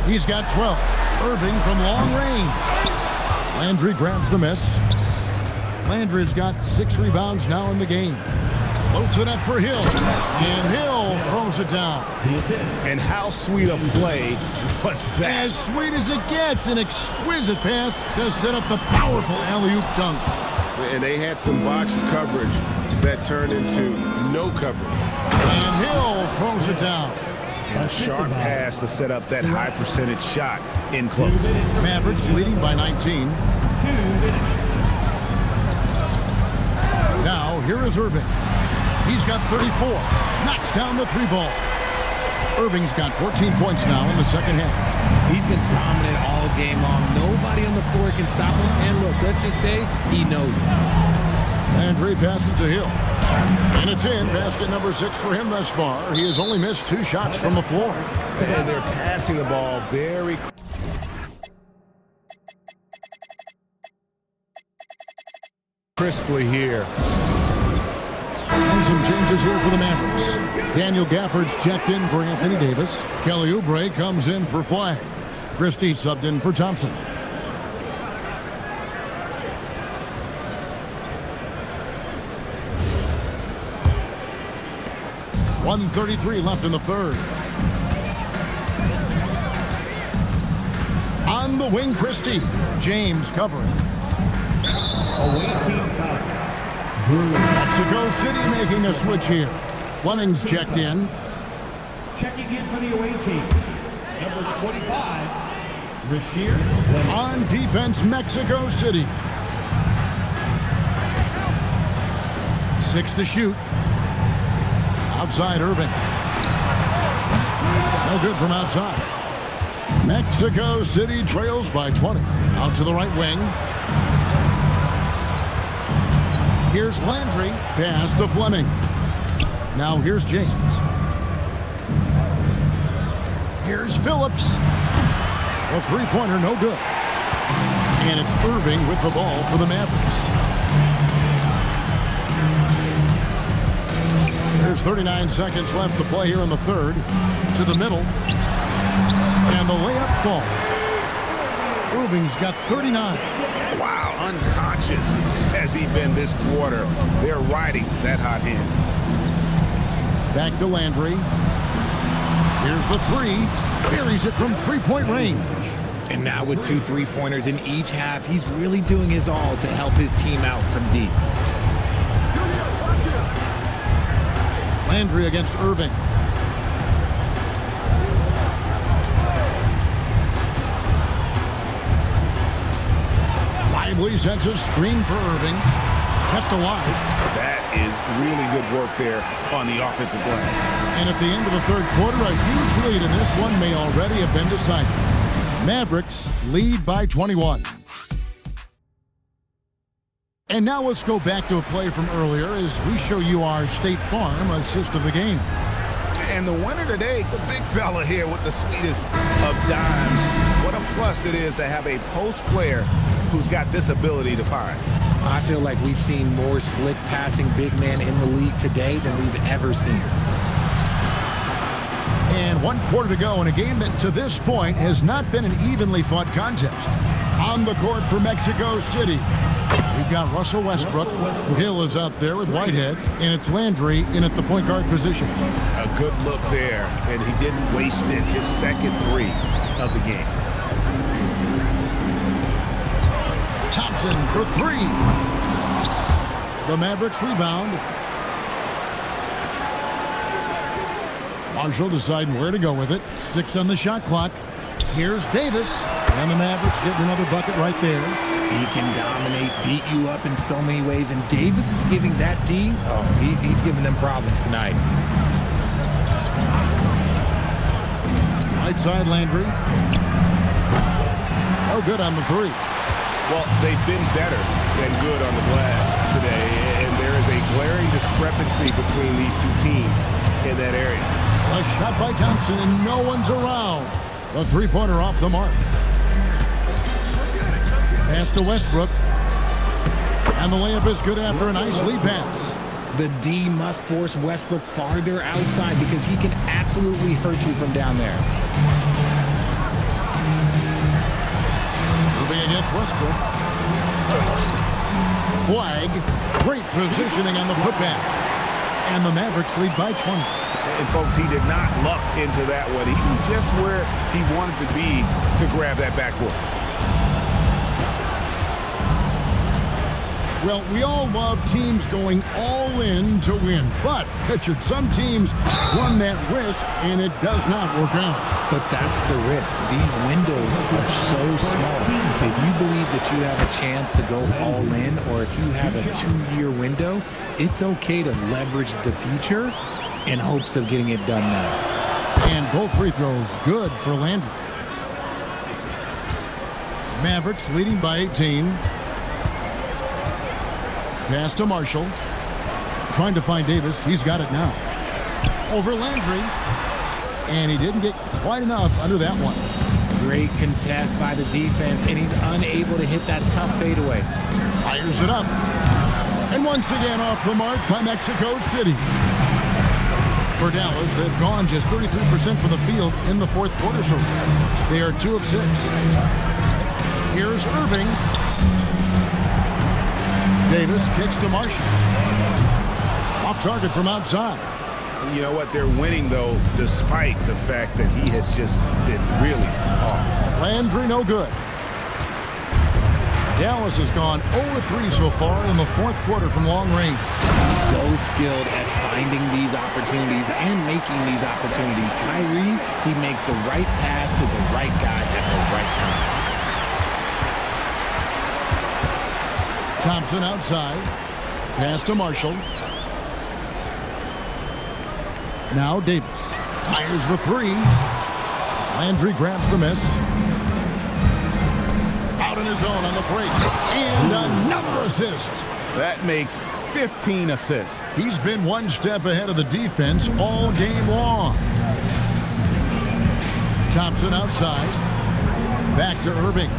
[SPEAKER 3] He's got 12. Irving from long range. Landry grabs the miss. Landry's got 6 rebounds now in the game. Floats it up for Hill. And Hill throws it down.
[SPEAKER 7] And how sweet a play was that?
[SPEAKER 3] As sweet as it gets. An exquisite pass to set up the powerful alley-oop dunk.
[SPEAKER 9] And they had some botched coverage that turned into no coverage.
[SPEAKER 3] And Hill throws it down.
[SPEAKER 7] And a sharp pass to set up that high percentage shot in close.
[SPEAKER 3] Mavericks leading by 19. Now, here is Irving. He's got 34. Knocks down the three ball. Irving's got 14 points now in the second half.
[SPEAKER 5] He's been dominant all game long. Nobody on the floor can stop him. And look, let's just say he knows it.
[SPEAKER 3] Landry passes to Hill. And it's in. Basket number 6 for him thus far. He has only missed 2 shots from the floor.
[SPEAKER 7] And they're passing the ball very crisply here.
[SPEAKER 3] And some changes here for the Mavericks. Daniel Gafford's checked in for Anthony Davis. Kelly Oubre comes in for Flag. Christie subbed in for Thompson. .133 left in the third. On the wing, Christie. James covering.
[SPEAKER 6] Away team foul.
[SPEAKER 3] Mexico City making a switch here. Fleming's checked in.
[SPEAKER 6] Checking in for the away team. Number 25, Rasheer Fleming.
[SPEAKER 3] On defense, Mexico City. 6 to shoot. Outside Irving. No good from outside. Mexico City trails by 20. Out to the right wing. Here's Landry. Pass to Fleming. Now here's James. Here's Phillips. A three-pointer, no good. And it's Irving with the ball for the Mavericks. There's 39 seconds left to play here in the third. To the middle. And the layup falls. Irving's got 39.
[SPEAKER 7] Wow, unconscious has he been this quarter. They're riding that hot hand.
[SPEAKER 3] Back to Landry. Here's the three. Buries it from three-point range.
[SPEAKER 5] And now with 2 3-pointers in each half, he's really doing his all to help his team out from deep.
[SPEAKER 3] Landry against Irving. Lively sets a screen for Irving. Kept alive.
[SPEAKER 7] That is really good work there on the offensive glass.
[SPEAKER 3] And at the end of the third quarter, a huge lead, and this one may already have been decided. Mavericks lead by 21. And now let's go back to a play from earlier as we show you our State Farm assist of the game.
[SPEAKER 7] And the winner today, the big fella here with the sweetest of dimes. What a plus it is to have a post player who's got this ability to find.
[SPEAKER 5] I feel like we've seen more slick passing big man in the league today than we've ever seen.
[SPEAKER 3] And 1 quarter to go in a game that to this point has not been an evenly fought contest. On the court for Mexico City. We've got Russell Westbrook. Hill is out there with Whitehead, and it's Landry in at the point guard position.
[SPEAKER 7] A good look there, and he didn't waste it. His second three of the game.
[SPEAKER 3] Thompson for 3. The Mavericks rebound. Marshall deciding where to go with it. 6 on the shot clock. Here's Davis. And the Mavericks getting another bucket right there.
[SPEAKER 5] He can dominate, beat you up in so many ways, and Davis is giving that D, he's giving them problems tonight.
[SPEAKER 3] Right side Landry. No good on the 3.
[SPEAKER 7] Well, they've been better than good on the glass today, and there is a glaring discrepancy between these two teams in that area.
[SPEAKER 3] A shot by Thompson, and no one's around. The three-pointer off the mark. Pass to Westbrook. And the layup is good after a nice lead pass.
[SPEAKER 5] The D must force Westbrook farther outside because he can absolutely hurt you from down there.
[SPEAKER 3] Moving against Westbrook. Flag. Great positioning on the putback. And the Mavericks lead by 20.
[SPEAKER 7] And folks, he did not luck into that one. He knew just where he wanted to be to grab that backboard.
[SPEAKER 3] Well, we all love teams going all in to win. But, Richard, some teams run that risk, and it does not work out.
[SPEAKER 5] But that's the risk. These windows are so small. If you believe that you have a chance to go all in, or if you have a 2-year window, it's okay to leverage the future in hopes of getting it done now.
[SPEAKER 3] And both free throws good for Landry. Mavericks leading by 18. Pass to Marshall. Trying to find Davis. He's got it now. Over Landry. And he didn't get quite enough under that one.
[SPEAKER 5] Great contest by the defense, and he's unable to hit that tough fadeaway.
[SPEAKER 3] Fires it up. And once again off the mark by Mexico City. For Dallas, they've gone just 33% from the field in the fourth quarter so far. They are 2 of 6. Here's Irving. Davis kicks to Marshall. Off target from outside.
[SPEAKER 7] You know what? They're winning, though, despite the fact that he has just been really off.
[SPEAKER 3] Landry no good. Dallas has gone 0-3 so far in the fourth quarter from long range.
[SPEAKER 5] So skilled at finding these opportunities and making these opportunities. Kyrie, he makes the right pass to the right guy at the right time.
[SPEAKER 3] Thompson outside. Pass to Marshall. Now Davis fires the 3. Landry grabs the miss. Out in his own on the break. And another assist.
[SPEAKER 7] That makes 15 assists.
[SPEAKER 3] He's been one step ahead of the defense all game long. Thompson outside. Back to Irving.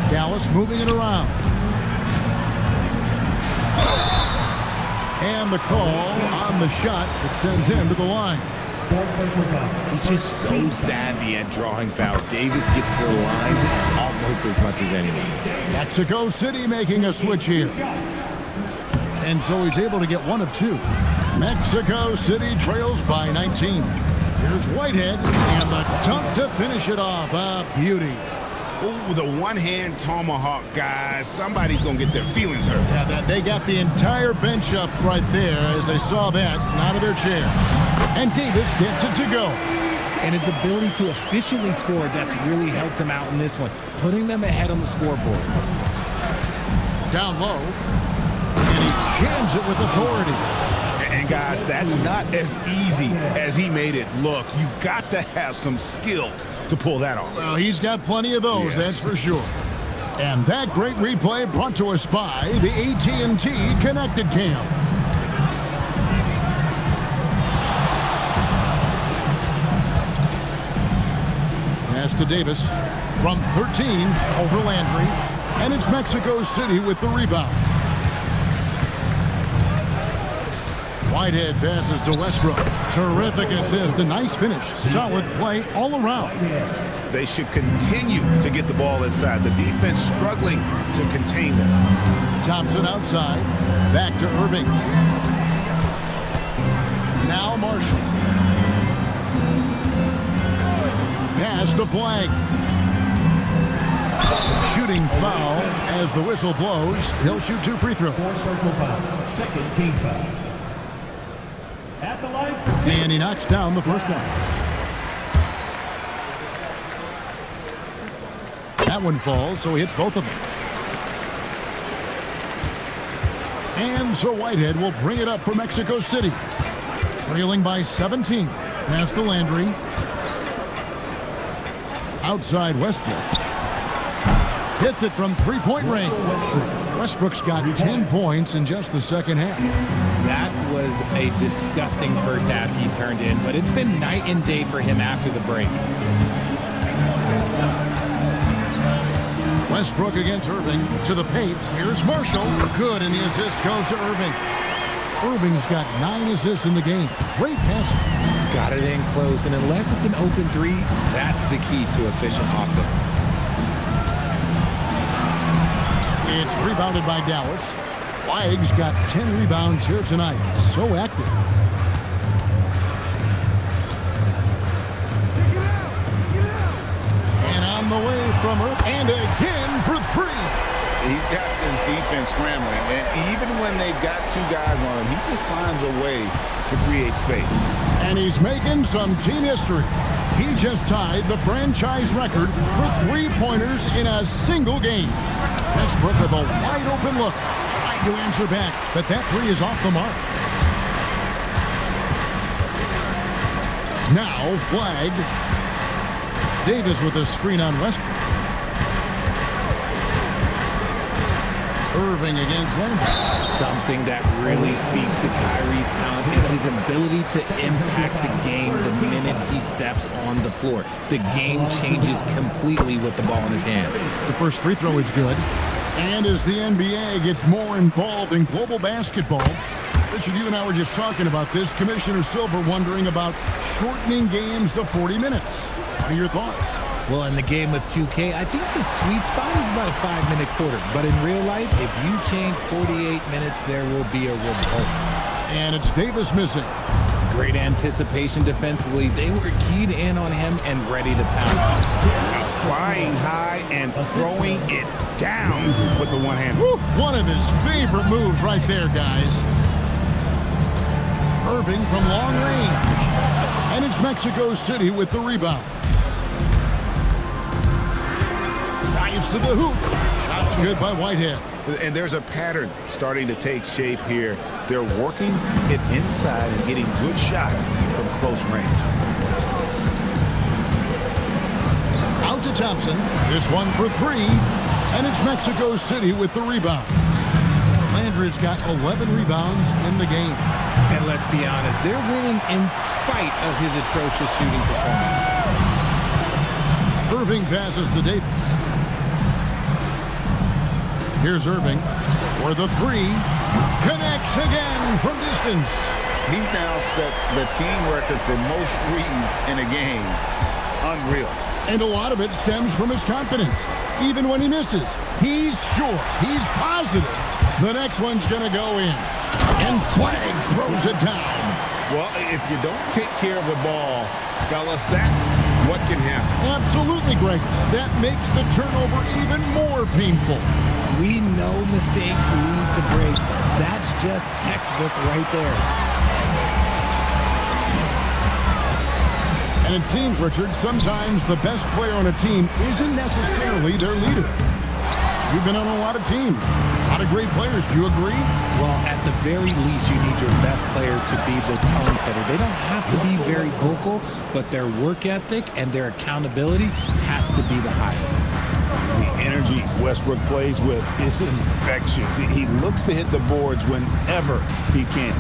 [SPEAKER 3] Dallas moving it around. And the call on the shot that sends him to the line.
[SPEAKER 5] He's just so savvy at drawing fouls. Davis gets to the line almost as much as anyone.
[SPEAKER 3] Mexico City making a switch here. And so he's able to get 1 of 2. Mexico City trails by 19. Here's Whitehead and the dunk to finish it off. A beauty.
[SPEAKER 7] Ooh, the one-hand tomahawk, guys. Somebody's going to get their feelings hurt.
[SPEAKER 3] Yeah, they got the entire bench up right there as they saw that out of their chair. And Davis gets it to go.
[SPEAKER 5] And his ability to efficiently score, that's really helped him out in this one, putting them ahead on the scoreboard.
[SPEAKER 3] Down low. And he jams it with authority.
[SPEAKER 7] And guys, that's not as easy as he made it look. You've got to have some skills to pull that off.
[SPEAKER 3] Well, he's got plenty of those, that's for sure. And that great replay brought to us by the AT&T Connected Cam. Pass to Davis from 13 over Landry. And it's Mexico City with the rebound. Whitehead passes to Westbrook. Terrific assist, a nice finish. Solid play all around.
[SPEAKER 7] They should continue to get the ball inside. The defense struggling to contain them.
[SPEAKER 3] Thompson outside. Back to Irving. Now Marshall. Pass to Flag. Shooting foul as the whistle blows. He'll shoot 2 free throws.
[SPEAKER 6] Circle foul. Second team foul. At the line.
[SPEAKER 3] And he knocks down the first one. That one falls, so he hits both of them. And so Whitehead will bring it up for Mexico City. Trailing by 17. Pass to Landry. Outside Westbrook. Hits it from 3-point range. Westbrook's got 10 points in just the second half.
[SPEAKER 5] That was a disgusting first half he turned in, but it's been night and day for him after the break.
[SPEAKER 3] Westbrook against Irving to the paint. Here's Marshall. Good, and the assist goes to Irving. Irving's got 9 assists in the game. Great passing.
[SPEAKER 5] Got it in close, and unless it's an open 3, that's the key to efficient offense.
[SPEAKER 3] It's rebounded by Dallas. Flag's got 10 rebounds here tonight. So active. And on the way from her, and again for three.
[SPEAKER 7] He's got this defense scrambling, and even when they've got two guys on him, he just finds a way to create space.
[SPEAKER 3] And he's making some team history. He just tied the franchise record for three-pointers in a single game. Westbrook with a wide-open look, trying to answer back, but that three is off the mark. Now Flag. Davis with a screen on Westbrook. Irving against Landry.
[SPEAKER 5] Something that really speaks to Kyrie's talent is his ability to impact the game the minute he steps on the floor. The game changes completely with the ball in his hands.
[SPEAKER 3] The first free throw is good. And as the NBA gets more involved in global basketball, Richard, you and I were just talking about this. Commissioner Silver wondering about shortening games to 40 minutes. What are your thoughts?
[SPEAKER 5] Well, in the game of 2K, I think the sweet spot is about a 5-minute quarter. But in real life, if you change 48 minutes, there will be a revolt.
[SPEAKER 3] And it's Davis missing.
[SPEAKER 5] Great anticipation defensively. They were keyed in on him and ready to pounce.
[SPEAKER 7] Flying high and throwing it down with the one hand.
[SPEAKER 3] Woo, one of his favorite moves right there, guys. Irving from long range. And it's Mexico City with the rebound. Drives to the hoop. Shot's good by Whitehead.
[SPEAKER 7] And there's a pattern starting to take shape here. They're working it inside and getting good shots from close range.
[SPEAKER 3] Out to Thompson. This one for three. And it's Mexico City with the rebound. Landry's got 11 rebounds in the game.
[SPEAKER 5] And let's be honest, they're winning in spite of his atrocious shooting performance.
[SPEAKER 3] Irving passes to Davis. Here's Irving for the three. Connects again from distance.
[SPEAKER 7] He's now set the team record for most threes in a game. Unreal.
[SPEAKER 3] And a lot of it stems from his confidence. Even when he misses, he's sure, he's positive the next one's going to go in. And Flag throws it down.
[SPEAKER 9] Well, if you don't take care of the ball, fellas, that's what can happen.
[SPEAKER 3] Absolutely, Greg. That makes the turnover even more painful.
[SPEAKER 5] We know mistakes lead to breaks. That's just textbook right there.
[SPEAKER 3] And it seems, Richard, sometimes the best player on a team isn't necessarily their leader. You've been on a lot of teams. A lot of great players. Do you agree?
[SPEAKER 5] Well, at the very least, you need your best player to be the tone setter. They don't have to be very vocal, but their work ethic and their accountability has to be the highest.
[SPEAKER 7] The energy Westbrook plays with is infectious. He looks to hit the boards whenever he can.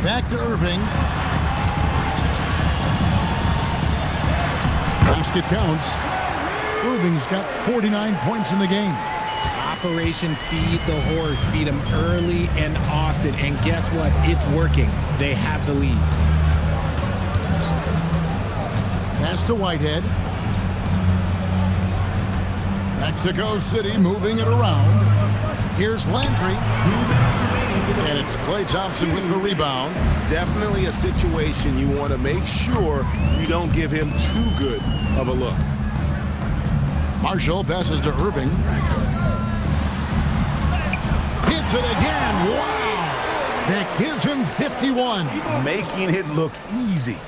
[SPEAKER 3] Back to Irving. Basket counts. Irving's got 49 points in the game.
[SPEAKER 5] Operation Feed the Horse. Feed him early and often. And guess what? It's working. They have the lead.
[SPEAKER 3] Pass to Whitehead. Mexico City moving it around. Here's Landry. And it's Klay Thompson with the rebound.
[SPEAKER 9] Definitely a situation you want to make sure you don't give him too good of a look.
[SPEAKER 3] Marshall passes to Irving. Hits it again. Wow. That gives him 51.
[SPEAKER 7] Making it look easy.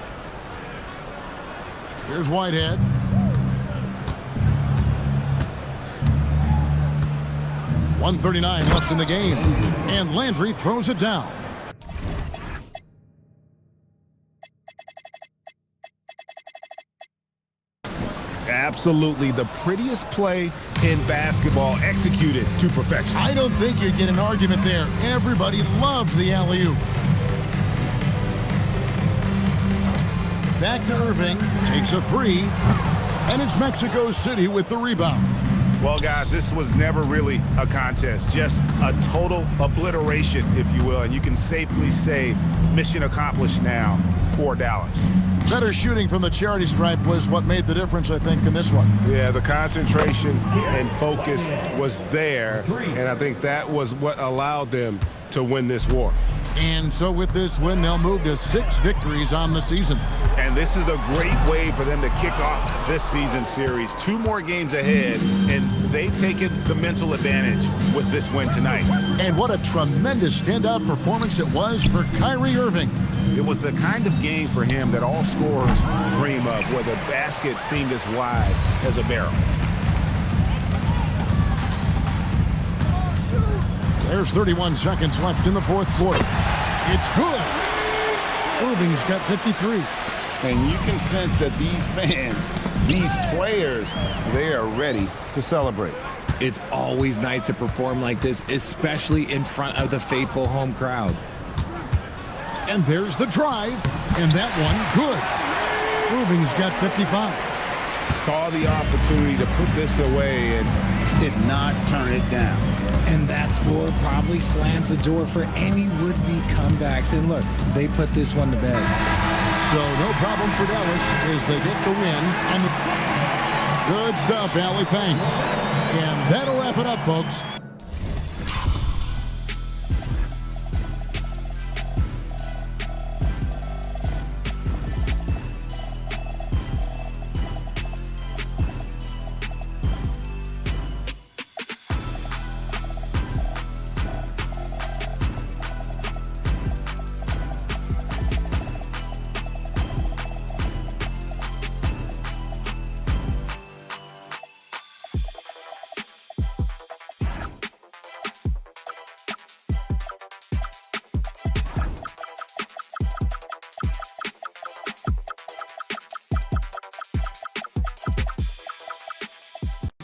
[SPEAKER 3] Here's Whitehead. .139 left in the game. And Landry throws it down.
[SPEAKER 7] Absolutely the prettiest play in basketball, executed to perfection.
[SPEAKER 3] I don't think you'd get an argument there. Everybody loves the alley-oop. Back to Irving. Takes a three. And it's Mexico City with the rebound.
[SPEAKER 7] Well, guys, this was never really a contest, just a total obliteration, if you will. And you can safely say mission accomplished now for Dallas.
[SPEAKER 3] Better shooting from the charity stripe was what made the difference, I think, in this one.
[SPEAKER 9] Yeah, the concentration and focus was there, and I think that was what allowed them to win this war.
[SPEAKER 3] And so with this win, they'll move to 6 victories on the season.
[SPEAKER 7] And this is a great way for them to kick off this season series. 2 more games ahead, and they've taken the mental advantage with this win tonight.
[SPEAKER 3] And what a tremendous standout performance it was for Kyrie Irving.
[SPEAKER 7] It was the kind of game for him that all scorers dream of, where the basket seemed as wide as a barrel.
[SPEAKER 3] There's 31 seconds left in the fourth quarter. It's good. Irving's got 53.
[SPEAKER 7] And you can sense that these fans, these players, they are ready to celebrate.
[SPEAKER 5] It's always nice to perform like this, especially in front of the faithful home crowd.
[SPEAKER 3] And there's the drive, and that one good. Irving's got 55.
[SPEAKER 7] Saw the opportunity to put this away and did not turn it down.
[SPEAKER 5] And that score probably slams the door for any would-be comebacks. And look, they put this one to bed.
[SPEAKER 3] So no problem for Dallas as they get the win. On the good stuff, Allie, thanks. And that'll wrap it up, folks.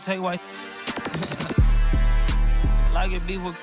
[SPEAKER 11] Take white. Like it beef with